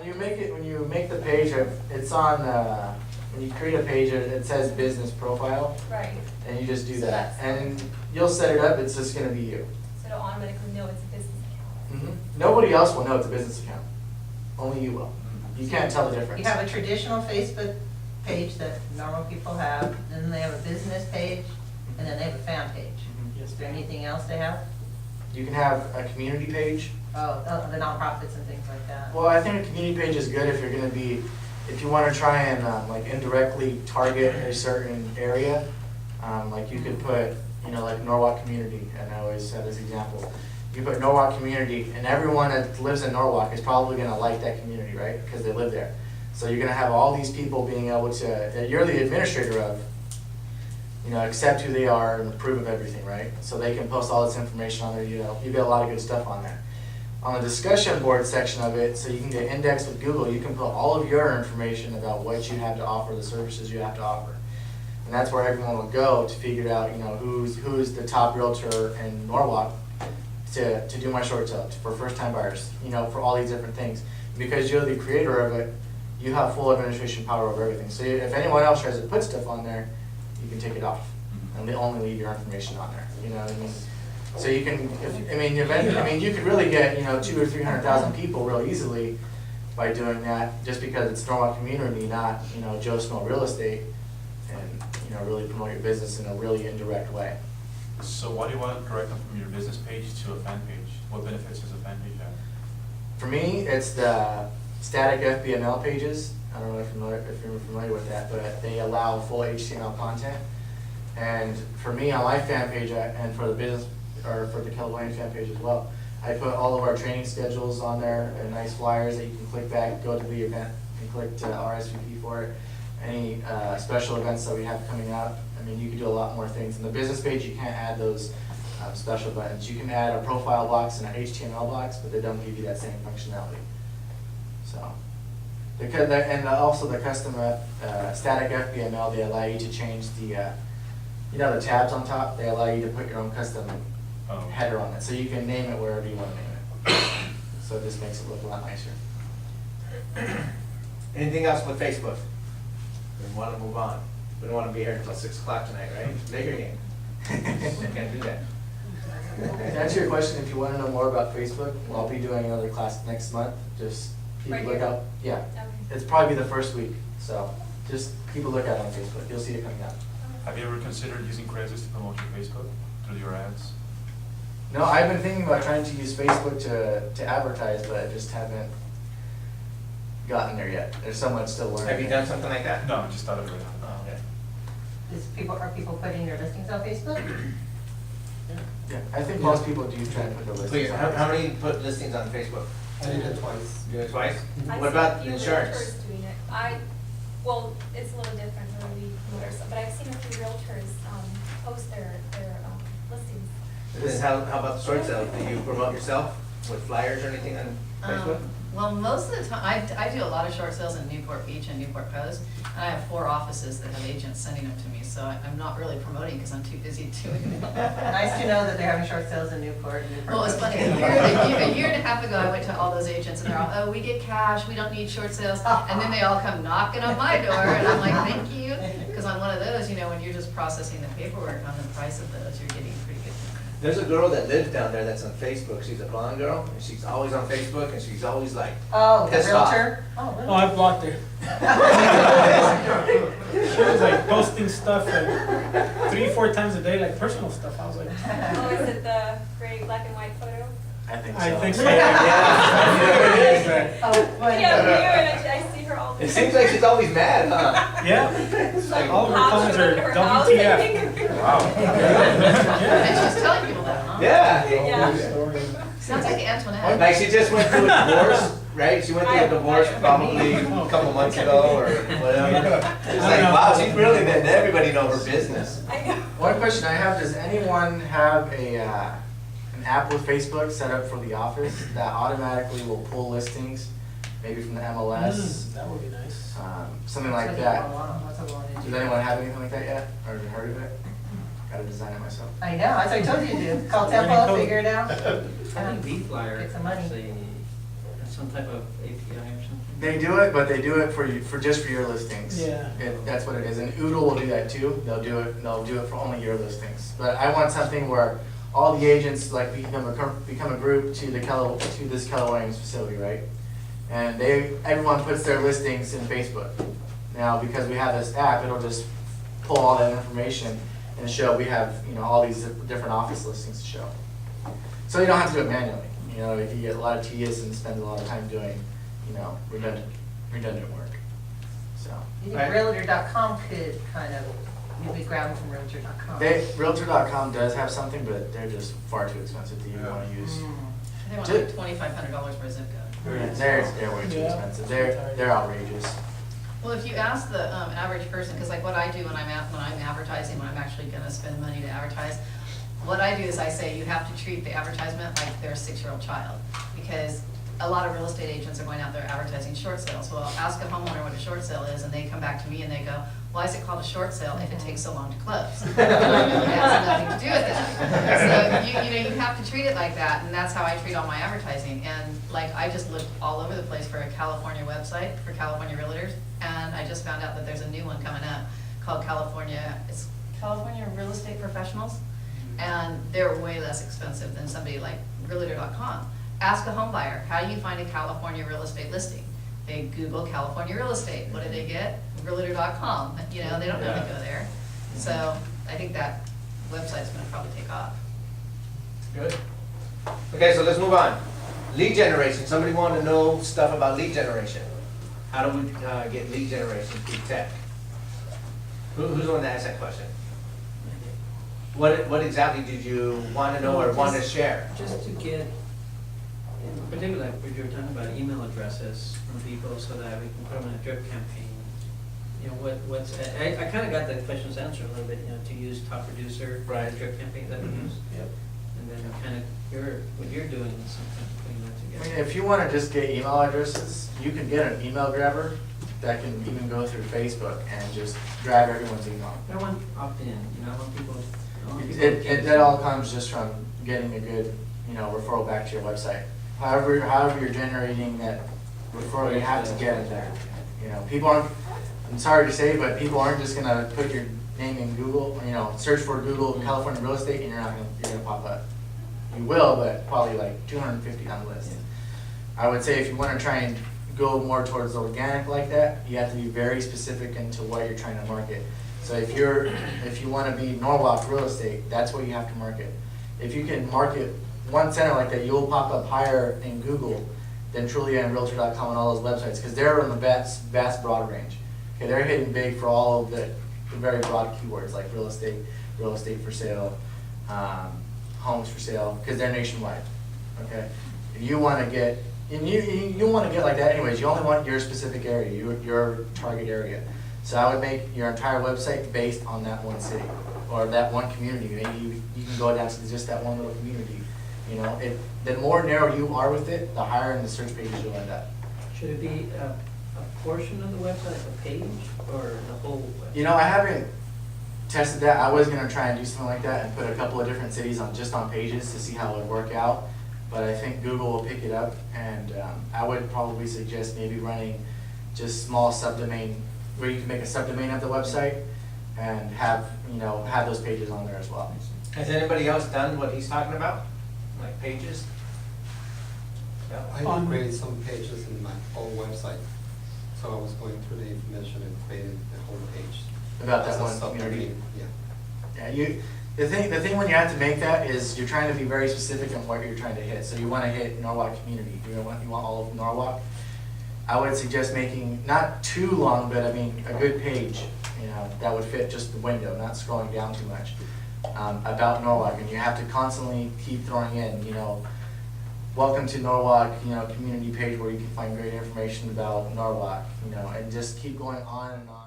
when you make the page, it's on, when you create a page, it says business profile. Right. And you just do that. And you'll set it up, it's just gonna be you. So it'll automatically know it's a business account. Nobody else will know it's a business account. Only you will. You can't tell the difference. You have a traditional Facebook page that normal people have, and then they have a business page, and then they have a fan page. Is there anything else they have? You can have a community page. Oh, the nonprofits and things like that. Well, I think a community page is good if you're gonna be, if you wanna try and like indirectly target a certain area. Like you could put, like Norwalk community, and I always say this example. You put Norwalk community, and everyone that lives in Norwalk is probably gonna like that community, right? Because they live there. So you're gonna have all these people being able to, that you're the administrator of, accept who they are and approve of everything, right? So they can post all this information on there, you get a lot of good stuff on there. On the discussion board section of it, so you can get indexed with Google, you can put all of your information about what you have to offer, the services you have to offer. And that's where everyone will go to figure out, who's the top realtor in Norwalk to do my short sale for first time buyers, for all these different things. Because you're the creator of it, you have full administration power over everything. So if anyone else tries to put stuff on there, you can take it off. And they only leave your information on there, you know what I mean? So you can, you could really get, 200,000 or 300,000 people real easily by doing that, just because it's Norwalk community, not, Joe Smo Real Estate, and, really promote your business in a really indirect way. So why do you want to direct them from your business page to a fan page? What benefits does a fan page have? For me, it's the static FBML pages. I don't know if you're familiar with that, but they allow full HTML content. And for me, on my fan page, and for the business, or for the California fan page as well, I put all of our training schedules on there, and nice flyers that you can click back, go to the event, and click to RSVP for it. Any special events that we have coming up. You can do a lot more things. In the business page, you can't add those special buttons. You can add a profile box and an HTML box, but they don't give you that same functionality. So, and also the custom static FBML, they allow you to change the, the tabs on top. They allow you to put your own custom header on it, so you can name it wherever you want to name it. So this makes it look a lot nicer. Anything else with Facebook? We want to move on. We don't want to be here until 6 o'clock tonight, right? Later game. Can't do that. To answer your question, if you want to know more about Facebook, I'll be doing another class next month. Just keep a lookout. Yeah, Okay. it's probably the first week, so just keep a lookout on Facebook. You'll see it coming out. Have you ever considered using Craigslist to promote your Facebook through your ads? No, I've been thinking about trying to use Facebook to advertise, but I just haven't gotten there yet. There's so much still learning. Have you done something like that? No, I just thought of it. Oh, okay. Are people putting their listings on Facebook? Yeah, I think most people do try to put their listings Please, on. how many put listings on Facebook? I did it twice. You did it twice? I've What seen about a few insurance? realtors doing it. Well, it's a little different when we promoters, but I've seen a few realtors post their listings. And then how about the short sale? Do you promote yourself with flyers or anything on Facebook? Well, most of the time, I do a lot of short sales in Newport Beach and Newport Coast, and I have 4 offices that have agents sending them to me, so I'm not really promoting because I'm too busy doing it. Nice to know that they're having short sales in Newport. Well, it was funny, a year and a half ago, I went to all those agents, and they're all, oh, we get cash, we don't need short sales, and then they all come knocking on my door, and I'm like, thank you, because on one of those, when you're just processing the paperwork on the price of those, you're getting pretty good. There's a girl that lives down there that's on Facebook. She's a blonde girl, and she's always on Facebook, and she's always like, Oh, the pissed off. realtor? Oh, really? Oh, I blocked her. She was like posting stuff like 3-4 times a day, like personal stuff. I was like, Oh, is it the gray black and white photo? I think so. I think so. Yeah. Oh, but- Yeah, me and I see her all the It time. seems like she's always mad, huh? Yeah. It's like, All of her comments are Her house. WTF. Wow. And she's telling people that, huh? yeah. Yeah. Sounds like Antoinette. Like she just went through a divorce, right? She went through a divorce probably a couple months ago or whatever. It's like, wow, she's really letting everybody know her business. I know. One question I have, does anyone have an app with Facebook set up for the office that automatically will pull listings, maybe from the MLS, That would be nice. something like That's that? what I wanted to Does do. anyone have anything like that yet, or heard of it? Gotta design it myself. I know, that's what I told you to do. Call Tempo, figure it out. I think B-Flyer Get some money. actually some type of API or something? They do it, but they do it for you, for just for your listings. Yeah. That's what it is, and Oodle will do that too. They'll do it for only your listings. But I want something where all the agents like become a group to this Keller Williams facility, right? And everyone puts their listings in Facebook. Now, because we have this app, it'll just pull all that information and show we have, all these different office listings to show. So you don't have to do it manually. You get a lot of tedious and spend a lot of time doing, redundant work. So. You think Right. Realtor.com could kind of, maybe grab them from Realtor.com? Realtor.com does have something, but they're just far too expensive to even want to use. They want like $2,500 for a zip code. They're way too Yeah. expensive. They're outrageous. Well, if you ask the average person, because like what I do when I'm advertising, when I'm actually gonna spend money to advertise, what I do is I say you have to treat the advertisement like they're a 6-year-old child. Because a lot of real estate agents are going out there advertising short sales. Well, ask a homeowner what a short sale is, and they come back to me and they go, why is it called a short sale if it takes so long to close? It has nothing to do with that. So you have to treat it like that, and that's how I treat all my advertising. And like I just looked all over the place for a California website for California realtors, and I just found out that there's a new one coming up called it's California Real Estate Professionals, and they're way less expensive than somebody like Realtor.com. Ask a home buyer, how do you find a California real estate listing? They Google California real estate. What do they get? Realtor.com. They don't know to go there. So I think that website's gonna probably take off. Good. Okay, so let's move on. Lead generation. Somebody want to know stuff about lead generation. How do we get lead generation through tech? Who's the one that asked that question? What exactly did you want to know or want to share? Just to get, in particular, like what you were talking about, email addresses from people so that we can put them in a drip campaign. I kind of got the questions answered a little bit, to use top producer, Right. drip campaign that we use. Yep. And then kind of what you're doing is something putting that I together. mean, if you want to just get email addresses, you can get an email grabber that can even go through Facebook and just grab everyone's email. I want opt-in, I want people. That all comes just from getting a good, referral back to your website. However you're generating that referral, you have to get it there. People aren't, I'm sorry to say, but people aren't just gonna put your name in Google, search for Google California real estate and you're gonna pop up. You will, but probably like 250 on the list. I would say if you wanna try and go more towards organic like that, you have to be very specific into what you're trying to market. So if you want to be Norwalk real estate, that's what you have to market. If you can market one center like that, you'll pop up higher in Google than Trulia and Realtor.com and all those websites, because they're on the vast broad range. Okay, they're hitting big for all of the very broad keywords like real estate for sale, homes for sale, because they're nationwide. Okay, if you want to get, and you want to get like that anyways. You only want your specific area, your target area. So I would make your entire website based on that one city or that one community. Maybe you can go down to just that one little community. The more narrow you are with it, the higher in the search pages you'll end up. Should it be a portion of the website, a page, or the whole website? I haven't tested that. I was gonna try and do something like that and put a couple of different cities on pages to see how it would work out. But I think Google will pick it up, and I would probably suggest maybe running just small subdomain, where you can make a subdomain of the website and have those pages on there as well. Has anybody else done what he's talking about? Like pages? I created some pages in my own website. So I was going through the information and created the whole page. About that As a one subdomain, community. Yeah. Yeah, the thing when you have to make that is you're trying to be very specific on what you're trying to hit. So you want to hit Norwalk community. You want all of Norwalk. I would suggest making not too long, but a good page, that would fit just the window, not scrolling down too much, about Norwalk. And you have to constantly keep throwing in, welcome to Norwalk, community page where you can find great information about Norwalk, and just keep going on and on.